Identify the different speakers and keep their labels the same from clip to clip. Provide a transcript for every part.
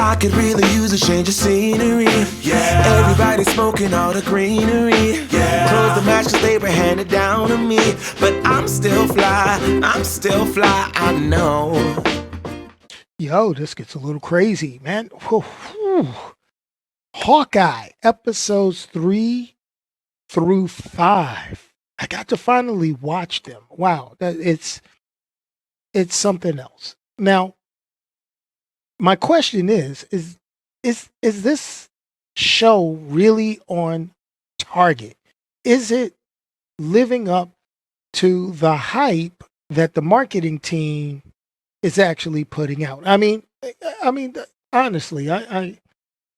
Speaker 1: I could really use a change of scenery. Yeah. Everybody smoking all the greenery. Yeah. Clothes to match 'cause they were handed down to me. But I'm still fly, I know.
Speaker 2: Yo, this gets a little crazy, man. Whew, whew. Hawkeye, episodes 3 through 5. I got to finally watch them. Wow, it's something else. Now, my question is this show really on target? Is it living up to the hype that the marketing team is actually putting out? I mean, honestly,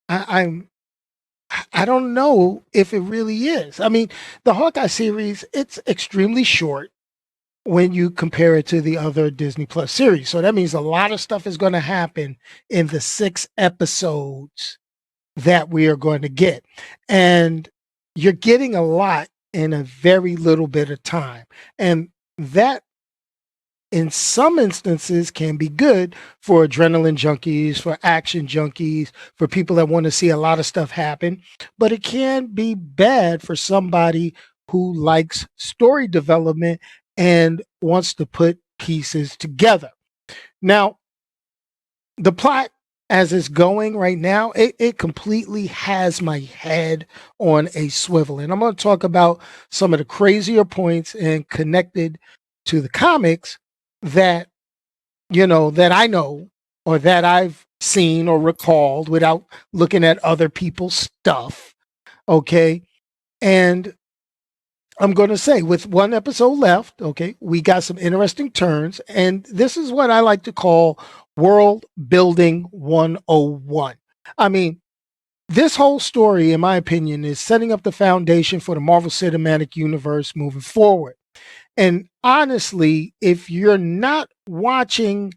Speaker 2: I'm I don't know if it really is. I mean, the Hawkeye series, it's extremely short when you compare it to the other Disney Plus series. So that means a lot of stuff is going to happen in the 6 episodes that we are going to get. And you're getting a lot in a very little bit of time. And that in some instances can be good for adrenaline junkies, for action junkies, for people that want to see a lot of stuff happen, but it can be bad for somebody who likes story development and wants to put pieces together. Now, the plot as it's going right now, it completely has my head on a swivel. And I'm going to talk about some of the crazier points and connected to the comics that that I know or that I've seen or recalled without looking at other people's stuff. Okay. And I'm going to say, with 1 episode left, okay, we got some interesting turns. And this is what I like to call world building 101. I mean, this whole story, in my opinion, is setting up the foundation for the Marvel Cinematic Universe moving forward. And honestly, if you're not watching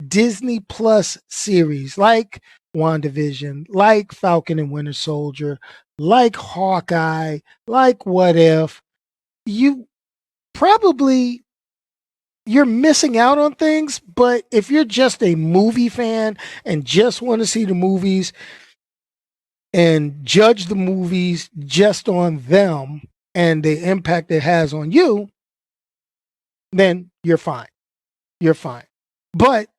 Speaker 2: Disney Plus series like WandaVision, like Falcon and Winter Soldier, like Hawkeye, like What If, you probably you're missing out on things. But if you're just a movie fan and just want to see the movies and judge the movies just on them and the impact it has on you, then you're fine. You're fine. But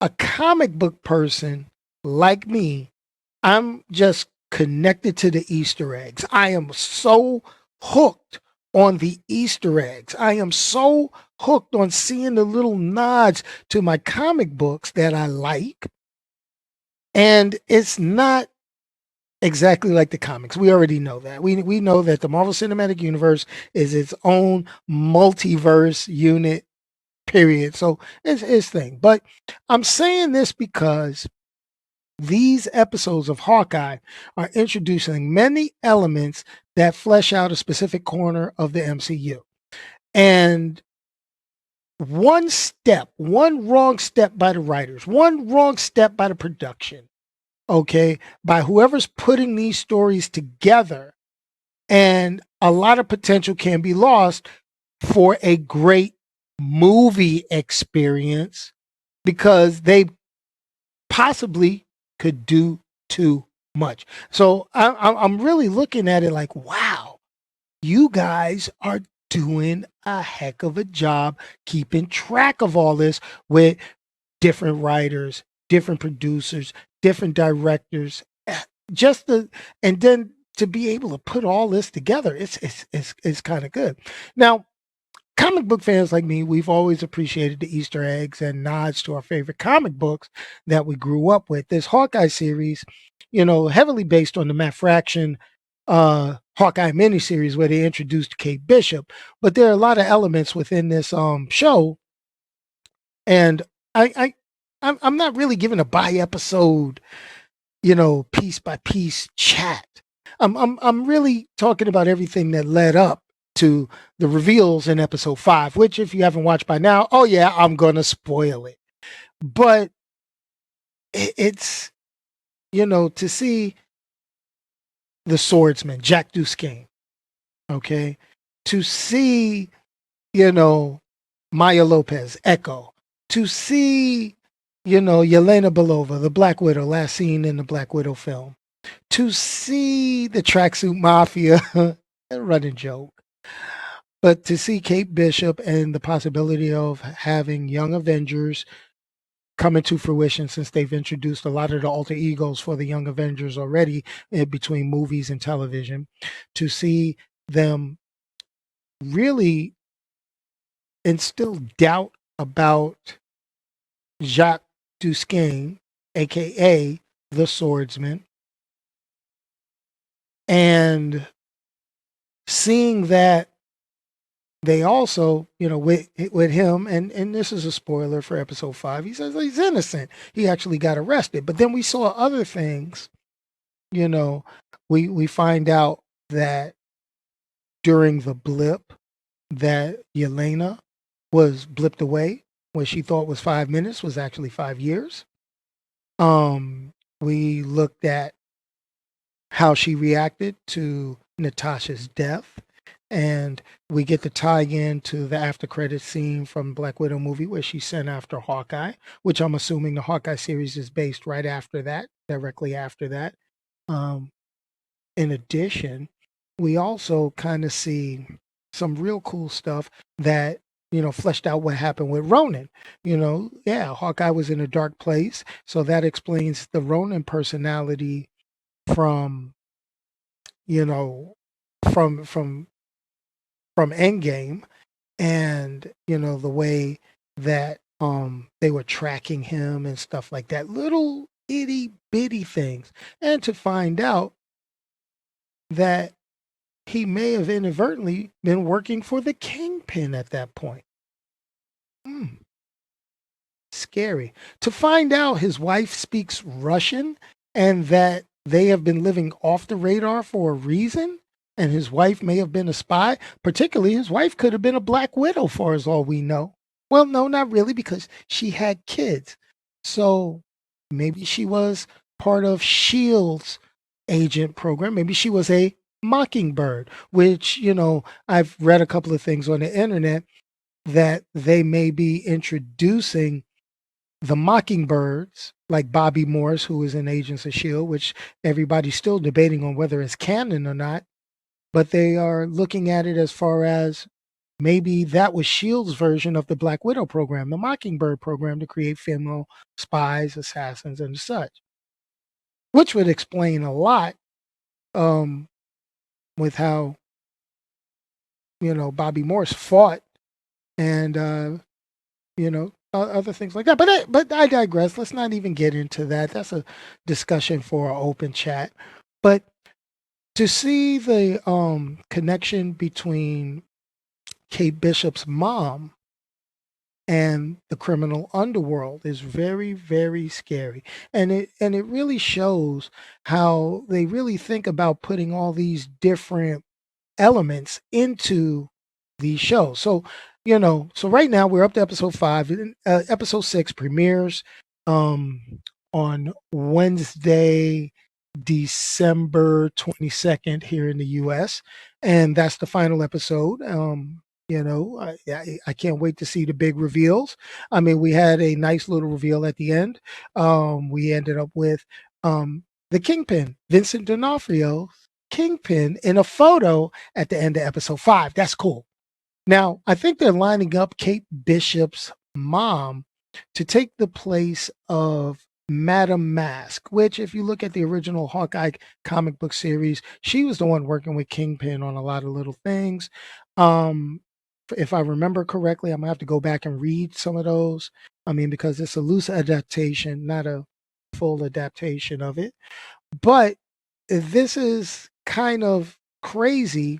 Speaker 2: a comic book person like me, I'm just connected to the Easter eggs. I am so hooked on the Easter eggs. I am so hooked on seeing the little nods to my comic books that I like. And it's not exactly like the comics. We already know that. We know that the Marvel Cinematic Universe is its own multiverse unit, period. So it's his thing. But I'm saying this because these episodes of Hawkeye are introducing many elements that flesh out a specific corner of the MCU. And one wrong step by the writers, one wrong step by the production, okay, by whoever's putting these stories together, and a lot of potential can be lost for a great movie experience because they possibly could do too much. So I'm really looking at it like, wow, you guys are doing a heck of a job keeping track of all this with different writers, different producers, different directors, just the and then to be able to put all this together, it's kind of good. Now, comic book fans like me, we've always appreciated the Easter eggs and nods to our favorite comic books that we grew up with. This Hawkeye series, heavily based on the Matt Fraction Hawkeye miniseries where they introduced Kate Bishop, but there are a lot of elements within this show, and I'm not really giving a by episode, piece by piece chat. I'm really talking about everything that led up to the reveals in episode 5, which if you haven't watched by now, oh yeah, I'm gonna spoil it. But it's to see the swordsman, Jack Dusquesne, okay, to see, Maya Lopez, Echo, to see Yelena Belova, the Black Widow, last seen in the Black Widow film. To see the tracksuit mafia, a running joke, but to see Kate Bishop and the possibility of having young Avengers coming to fruition, since they've introduced a lot of the alter egos for the young Avengers already between movies and television, to see them really instill doubt about Jacques Dusquesne, aka the swordsman, and seeing that they also, with him, and this is a spoiler for episode 5, he says he's innocent. He actually got arrested. But then we saw other things, you know, we find out that during the blip that Yelena was blipped away, what she thought was 5 minutes was actually 5 years. We looked at how she reacted to Natasha's death. And we get to tie in to the after credit scene from Black Widow movie where she sent after Hawkeye, which I'm assuming the Hawkeye series is based right after that, directly after that. Um, in addition, we also kind of see some real cool stuff that fleshed out what happened with Ronan. Yeah, Hawkeye was in a dark place, so that explains the Ronan personality from you know from Endgame, and the way that they were tracking him and stuff like that, little itty bitty things, and to find out that he may have inadvertently been working for the Kingpin at that point. Hmm. Scary. To find out his wife speaks Russian and that they have been living off the radar for a reason, and his wife may have been a spy. Particularly, his wife could have been a Black Widow for as all we know. Well, no, not really, because she had kids. So maybe she was part of Shield's agent program. Maybe she was a Mockingbird, which, I've read a couple of things on the internet that they may be introducing the Mockingbirds, like Bobby Morse, who is in Agents of S.H.I.E.L.D., which everybody's still debating on whether it's canon or not, but they are looking at it as far as maybe that was S.H.I.E.L.D.'s version of the Black Widow program, the Mockingbird program to create female spies, assassins, and such, which would explain a lot um, with how, Bobby Morse fought and, other things like that. But I digress. Let's not even get into that. That's a discussion for an open chat. But to see the connection between Kate Bishop's mom and the criminal underworld is very, very scary. And it really shows how they really think about putting all these different elements into these shows. So right now we're up to episode 5. Episode 6 premieres on Wednesday, December 22nd here in the US. And that's the final episode. I can't wait to see the big reveals. I mean, we had a nice little reveal at the end. We ended up with the Kingpin, Vincent D'Onofrio, Kingpin, in a photo at the end of episode 5. That's cool. Now, I think they're lining up Kate Bishop's mom to take the place of Madame Mask, which, if you look at the original Hawkeye comic book series, she was the one working with Kingpin on a lot of little things. If I remember correctly, I'm gonna have to go back and read some of those. I mean, because it's a loose adaptation, not a full adaptation of it. But this is kind of crazy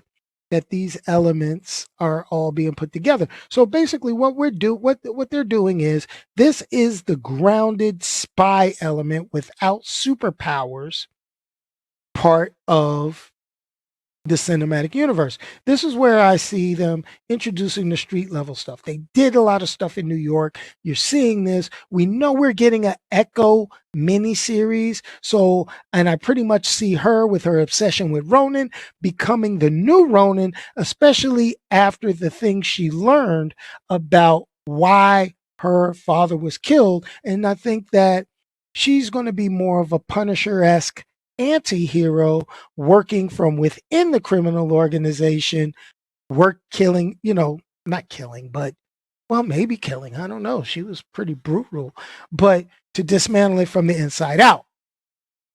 Speaker 2: that these elements are all being put together. So basically what they're doing is, this is the grounded spy element without superpowers part of the cinematic universe. This is where I see them introducing the street level stuff. They did a lot of stuff in New York. You're seeing this. We know we're getting an Echo miniseries. So, and I pretty much see her with her obsession with Ronan becoming the new Ronan, especially after the things she learned about why her father was killed. And I think that she's going to be more of a Punisher-esque anti-hero working from within the criminal organization, killing, not killing, but well, maybe killing. I don't know. She was pretty brutal, but to dismantle it from the inside out,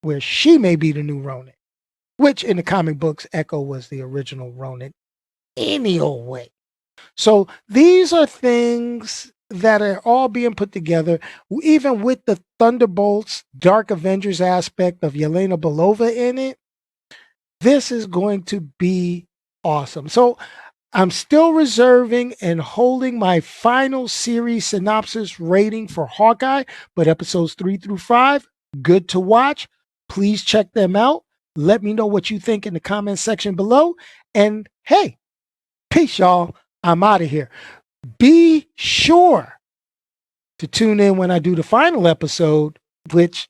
Speaker 2: where she may be the new Ronin, which in the comic books, Echo was the original Ronin any old way. So these are things that are all being put together, even with the Thunderbolts Dark Avengers aspect of Yelena Belova in it. This is going to be awesome. So I'm still reserving and holding my final series synopsis rating for Hawkeye, but episodes 3 through 5, good to watch. Please check them out. Let me know what you think in the comment section below. And hey, peace, y'all. I'm out of here. Be sure to tune in when I do the final episode, which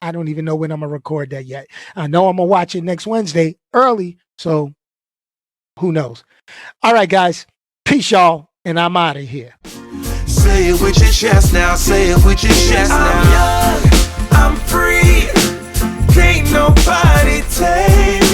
Speaker 2: I don't even know when I'm going to record that yet. I know I'm going to watch it next Wednesday early, so who knows? All right, guys. Peace, y'all, and I'm out of here.
Speaker 1: Say it with your chest now, say it with your chest now. I'm young, I'm free, can't nobody take